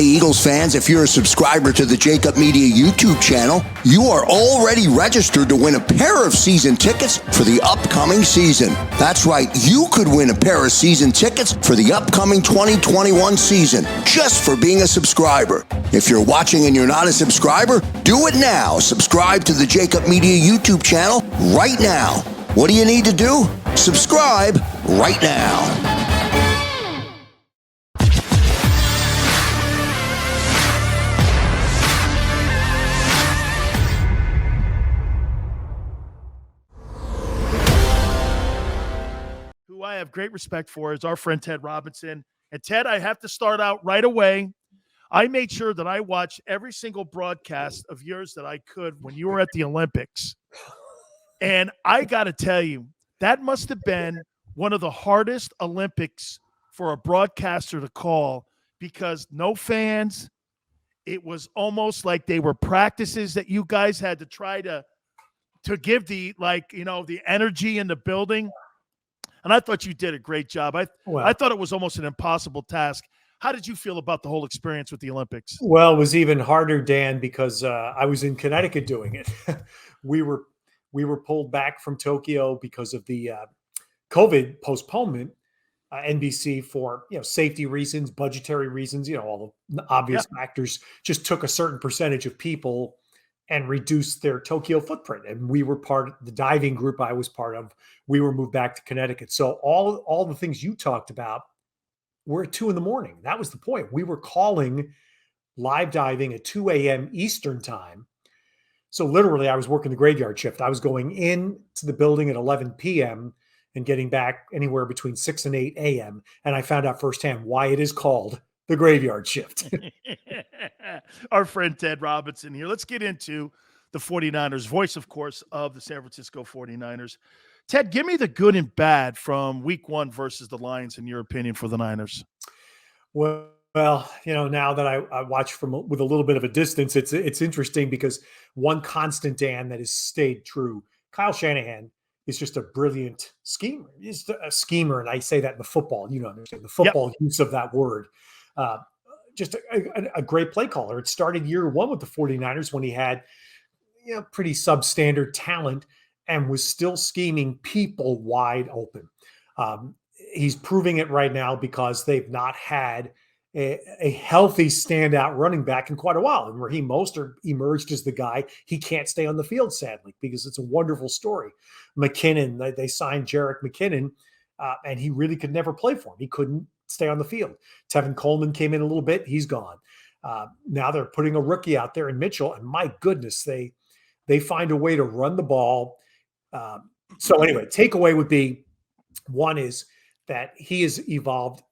Hey, Eagles fans, if you're a subscriber to the JAKIB Media YouTube channel, you are already registered to win a pair of season tickets for the upcoming season. That's right, you could win a pair of season tickets for the upcoming 2021 season just for being a subscriber. If you're watching and you're not a subscriber, do it now. Subscribe to the JAKIB Media YouTube channel right now. What do you need to do? Subscribe right now. Who I have great respect for is our friend Ted Robinson. And Ted, I have to start out right away. I made sure that I watched every single broadcast of yours that I could when you were at the Olympics. And I got to tell you, that must have been one of the hardest Olympics for a broadcaster to call because no fans. It was almost like they were practices that you guys had to try to give the, the energy in the building. And I thought you did a great job. I thought it was almost an impossible task. How did you feel about the whole experience with the Olympics? Well, it was even harder, Dan, because I was in Connecticut doing it. We were pulled back from Tokyo because of the COVID postponement. NBC, for safety reasons, budgetary reasons, all the obvious factors, just took a certain percentage of people and reduced their Tokyo footprint. And we were part of the diving group I was part of. We were moved back to Connecticut. So all the things you talked about were at 2 a.m. That was the point. We were calling live diving at 2 a.m. Eastern time. So literally I was working the graveyard shift. I was going into the building at 11 p.m. and getting back anywhere between 6 and 8 a.m. And I found out firsthand why it is called the graveyard shift. Our friend Ted Robinson here. Let's get into the 49ers, voice, of course, of the San Francisco 49ers. Ted, give me the good and bad from week 1 versus the Lions, in your opinion, for the Niners. Well, now that I watch with a little bit of a distance, it's interesting because one constant, Dan, that has stayed true, Kyle Shanahan is just a brilliant schemer. He's a schemer, and I say that in the football. You understand the football use of that word. Just a great play caller. It started year 1 with the 49ers when he had pretty substandard talent and was still scheming people wide open. He's proving it right now because they've not had a healthy standout running back in quite a while. And Raheem Mostert emerged as the guy. He can't stay on the field, sadly, because it's a wonderful story. McKinnon, they signed Jerick McKinnon, and he really could never play for him. He couldn't stay on the field. Tevin Coleman came in a little bit. He's gone. Now they're putting a rookie out there in Mitchell, and my goodness, they find a way to run the ball. So anyway, takeaway would be, one is that he has evolved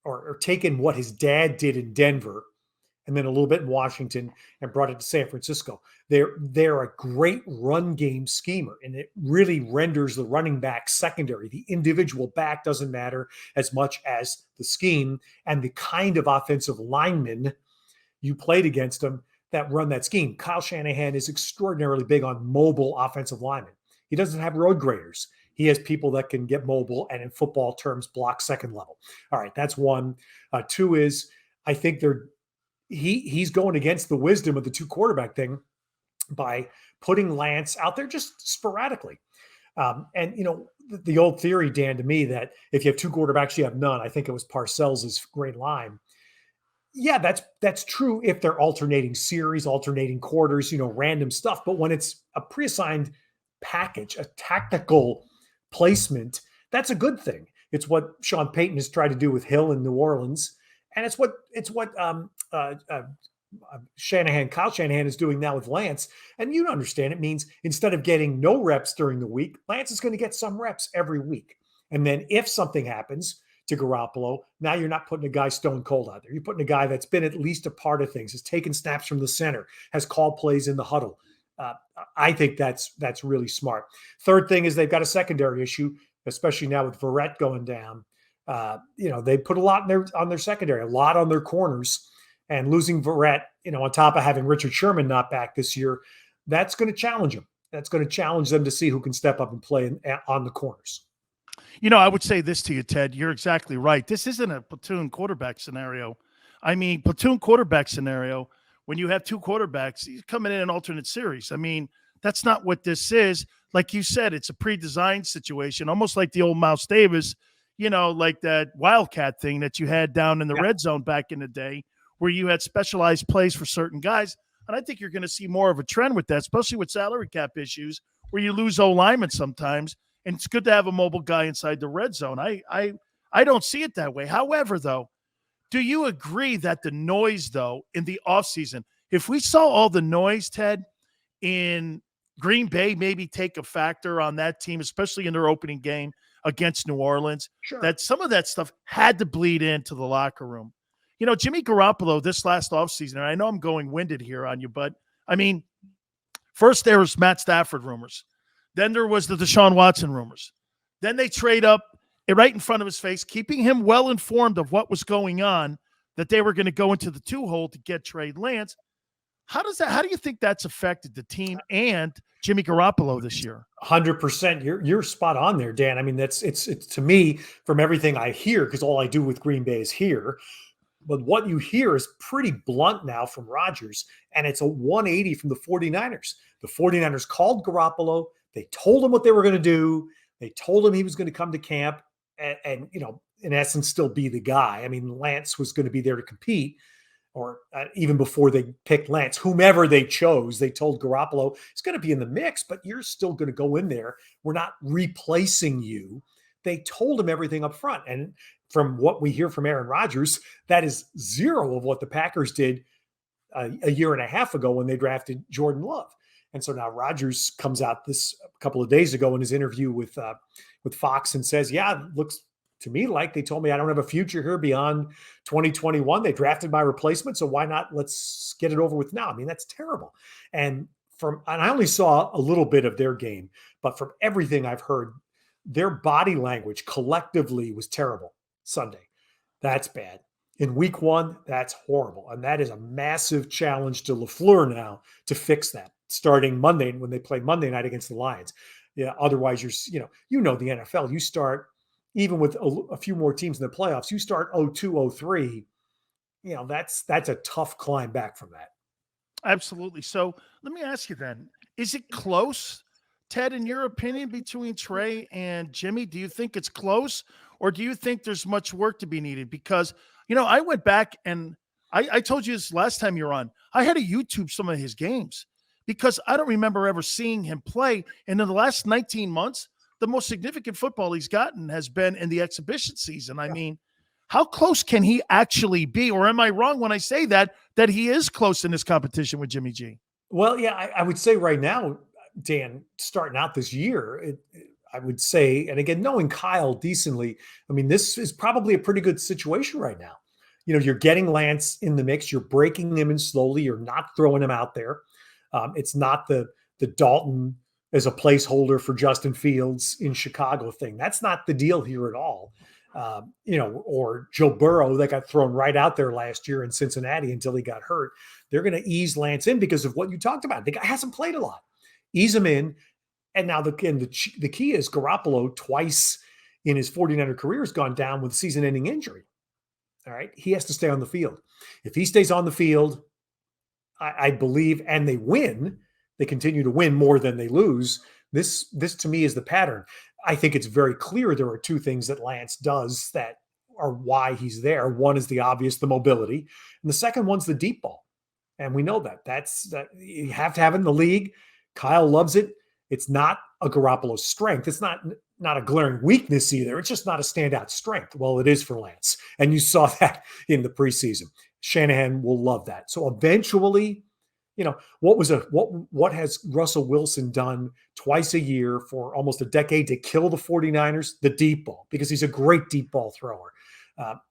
or taken what his dad did in Denver and then a little bit in Washington and brought it to San Francisco. They're a great run game schemer, and it really renders the running back secondary. The individual back doesn't matter as much as the scheme and the kind of offensive linemen you played against them that run that scheme. Kyle Shanahan is extraordinarily big on mobile offensive linemen. He doesn't have road graders. He has people that can get mobile and, in football terms, block second level. All right, that's one. 2 is, I think he's going against the wisdom of the 2 quarterback thing by putting Lance out there just sporadically. And the old theory, Dan, to me, that if you have 2 quarterbacks, you have none. I think it was Parcells' great line. Yeah, that's true if they're alternating series, alternating quarters, random stuff. But when it's a pre-assigned package, a tactical placement, that's a good thing. It's what Sean Payton has tried to do with Hill in New Orleans, and it's what Kyle Shanahan is doing now with Lance. And you understand, it means instead of getting no reps during the week, Lance is going to get some reps every week. And then if something happens to Garoppolo, now you're not putting a guy stone cold out there. You're putting a guy that's been at least a part of things, has taken snaps from the center, has called plays in the huddle. I think that's really smart. Third thing is they've got a secondary issue, especially now with Verrett going down. They put a lot on their secondary, a lot on their corners, and losing Verrett, on top of having Richard Sherman not back this year, that's going to challenge them. That's going to challenge them to see who can step up and play on the corners. I would say this to you, Ted. You're exactly right. This isn't a platoon quarterback scenario. I mean, platoon quarterback scenario, when you have two quarterbacks, he's coming in an alternate series. I mean, that's not what this is. Like you said, it's a pre-designed situation, almost like the old Mouse Davis, like that Wildcat thing that you had down in the red zone back in the day, where you had specialized plays for certain guys. And I think you're going to see more of a trend with that, especially with salary cap issues, where you lose O-linemen sometimes. And it's good to have a mobile guy inside the red zone. I don't see it that way. However, though, do you agree that the noise, though, in the offseason, if we saw all the noise, Ted, in Green Bay maybe take a factor on that team, especially in their opening game against New Orleans, that some of that stuff had to bleed into the locker room? Jimmy Garoppolo this last offseason, and I know I'm going winded here on you, but, I mean, first there was Matt Stafford rumors. Then there was the Deshaun Watson rumors. Then they trade up right in front of his face, keeping him well informed of what was going on, that they were going to go into the two-hole to get Trey Lance. How do you think that's affected the team and Jimmy Garoppolo this year? 100%. You're spot on there, Dan. I mean, it's to me, from everything I hear, because all I do with Green Bay is hear, but what you hear is pretty blunt now from Rodgers, and it's a 180 from the 49ers. The 49ers called Garoppolo. They told him what they were going to do. They told him he was going to come to camp and in essence, still be the guy. I mean, Lance was going to be there to compete, or even before they picked Lance, whomever they chose, they told Garoppolo, it's going to be in the mix, but you're still going to go in there. We're not replacing you. They told him everything up front. And from what we hear from Aaron Rodgers, that is zero of what the Packers did a year and a half ago when they drafted Jordan Love. And so now Rodgers comes out this a couple of days ago in his interview with Fox and says, yeah, it looks to me like they told me I don't have a future here beyond 2021. They drafted my replacement, so why not? Let's get it over with now. I mean, that's terrible. And I only saw a little bit of their game, but from everything I've heard, their body language collectively was terrible Sunday. That's bad. In week one, that's horrible. And that is a massive challenge to LaFleur now to fix that, starting Monday when they play Monday night against the Lions. Yeah. Otherwise, the NFL, you start, even with a few more teams in the playoffs, you start 0-2, 0-3. That's a tough climb back from that. Absolutely. So let me ask you then, is it close, Ted, in your opinion, between Trey and Jimmy? Do you think it's close, or do you think there's much work to be needed? Because, I went back and I told you this last time you were on. I had to YouTube some of his games because I don't remember ever seeing him play. And in the last 19 months, the most significant football he's gotten has been in the exhibition season. I mean, how close can he actually be? Or am I wrong when I say that he is close in this competition with Jimmy G? Well, yeah, I would say right now, Dan, starting out this year, I would say, and again, knowing Kyle decently, I mean, this is probably a pretty good situation right now. You're getting Lance in the mix. You're breaking him in slowly. You're not throwing him out there. It's not the Dalton as a placeholder for Justin Fields in Chicago thing. That's not the deal here at all. Or Joe Burrow that got thrown right out there last year in Cincinnati until he got hurt. They're going to ease Lance in because of what you talked about. The guy hasn't played a lot. Ease him in. And now the key is Garoppolo twice in his 49er career has gone down with season-ending injury. All right. He has to stay on the field. If he stays on the field, I believe, and they win, they continue to win more than they lose. This to me is the pattern. I think it's very clear there are two things that Lance does that are why he's there. One is the obvious, the mobility, and the second one's the deep ball. And we know that. That you have to have it in the league. Kyle loves it. It's not a Garoppolo strength. It's not a glaring weakness either. It's just not a standout strength. Well, it is for Lance. And you saw that in the preseason. Shanahan will love that. So eventually, what has Russell Wilson done twice a year for almost a decade to kill the 49ers? The deep ball, because he's a great deep ball thrower.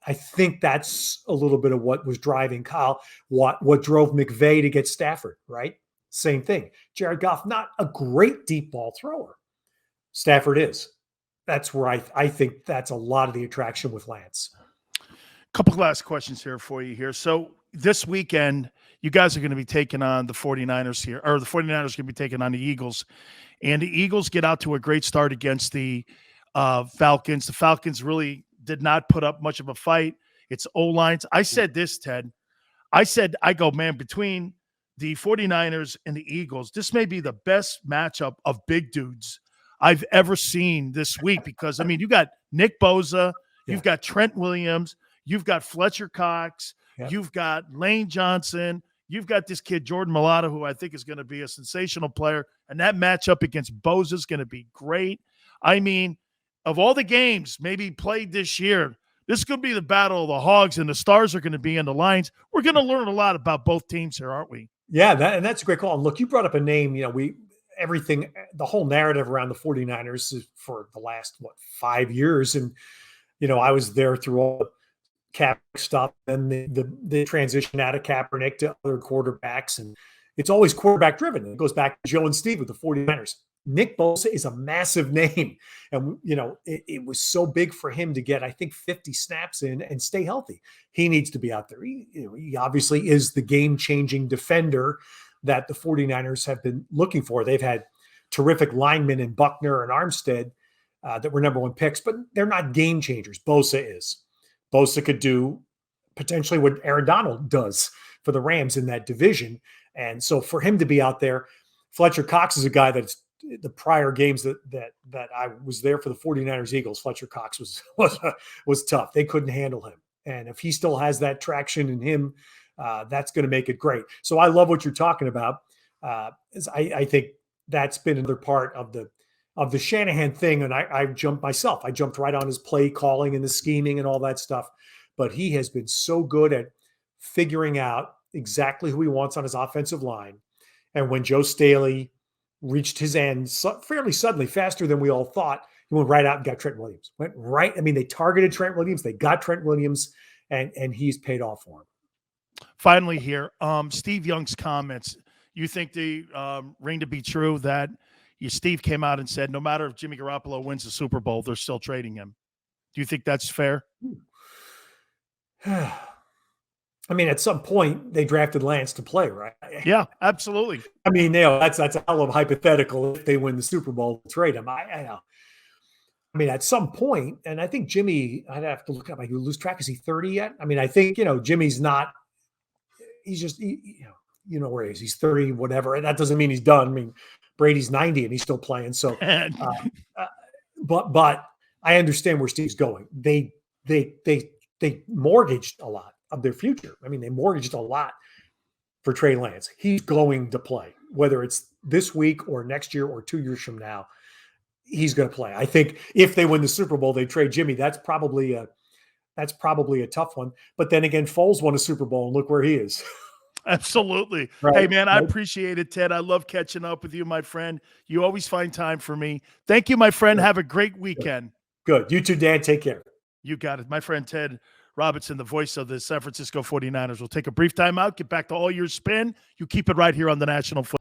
I think that's a little bit of what was driving Kyle, what drove McVay to get Stafford, right? Same thing. Jared Goff, not a great deep ball thrower. Stafford is. That's where I think that's a lot of the attraction with Lance. Couple of last questions here for you here. So this weekend, you guys are going to be taking on the 49ers here, or the 49ers are going to be taking on the Eagles. And the Eagles get out to a great start against the Falcons. The Falcons really did not put up much of a fight. It's O-lines. I said this, Ted. I go, man, between the 49ers and the Eagles, this may be the best matchup of big dudes I've ever seen this week because, I mean, you got Nick Bosa, you've got Trent Williams, you've got Fletcher Cox, you've got Lane Johnson, you've got this kid, Jordan Mailata, who I think is going to be a sensational player, and that matchup against Bosa is going to be great. I mean, of all the games maybe played this year, this could be the battle of the Hogs, and the Stars are going to be in the lines. We're going to learn a lot about both teams here, aren't we? Yeah, that's a great call. And look, you brought up a name, the whole narrative around the 49ers is for the last, 5 years. And, I was there through all the cap stuff and the transition out of Kaepernick to other quarterbacks. And it's always quarterback driven. It goes back to Joe and Steve with the 49ers. Nick Bosa is a massive name. And, it was so big for him to get, I think, 50 snaps in and stay healthy. He needs to be out there. He obviously is the game-changing defender that the 49ers have been looking for. They've had terrific linemen in Buckner and Armstead that were number one picks, but they're not game changers. Bosa is. Bosa could do potentially what Aaron Donald does for the Rams in that division. And so for him to be out there, Fletcher Cox is a guy that's the prior games that I was there for the 49ers Eagles, Fletcher Cox was tough. They couldn't handle him. And if he still has that traction in him, that's going to make it great. So I love what you're talking about. I think that's been another part of the Shanahan thing. And I jumped myself. I jumped right on his play calling and the scheming and all that stuff. But he has been so good at figuring out exactly who he wants on his offensive line. And when Joe Staley reached his end fairly suddenly, faster than we all thought, he went right out and got Trent Williams. Went right. I mean, they targeted Trent Williams. They got Trent Williams, and he's paid off for him. Finally here, Steve Young's comments. You think the ring to be true that Steve came out and said no matter if Jimmy Garoppolo wins the Super Bowl, they're still trading him. Do you think that's fair? I mean, at some point, they drafted Lance to play, right? Yeah, absolutely. I mean, that's a hell of a hypothetical. If they win the Super Bowl, trade him. I mean, at some point, and I think Jimmy, I'd have to look up. I could lose track. Is he 30 yet? I mean, I think, Jimmy's not. He's just, where he is. He's 30, whatever. And that doesn't mean he's done. I mean, Brady's 90 and he's still playing. So, but I understand where Steve's going. They mortgaged a lot of their future. I mean, they mortgaged a lot for Trey Lance. He's going to play, whether it's this week or next year or 2 years from now. He's going to play. I think if they win the Super Bowl, they trade Jimmy. That's probably a tough one. But then again, Foles won a Super Bowl and look where he is. Absolutely. Right. Hey, man, I appreciate it, Ted. I love catching up with you, my friend. You always find time for me. Thank you, my friend. Have a great weekend. Good. You too, Dan. Take care. You got it. My friend Ted Robinson, the voice of the San Francisco 49ers. We'll take a brief time out, get back to all your spin. You keep it right here on the National Football.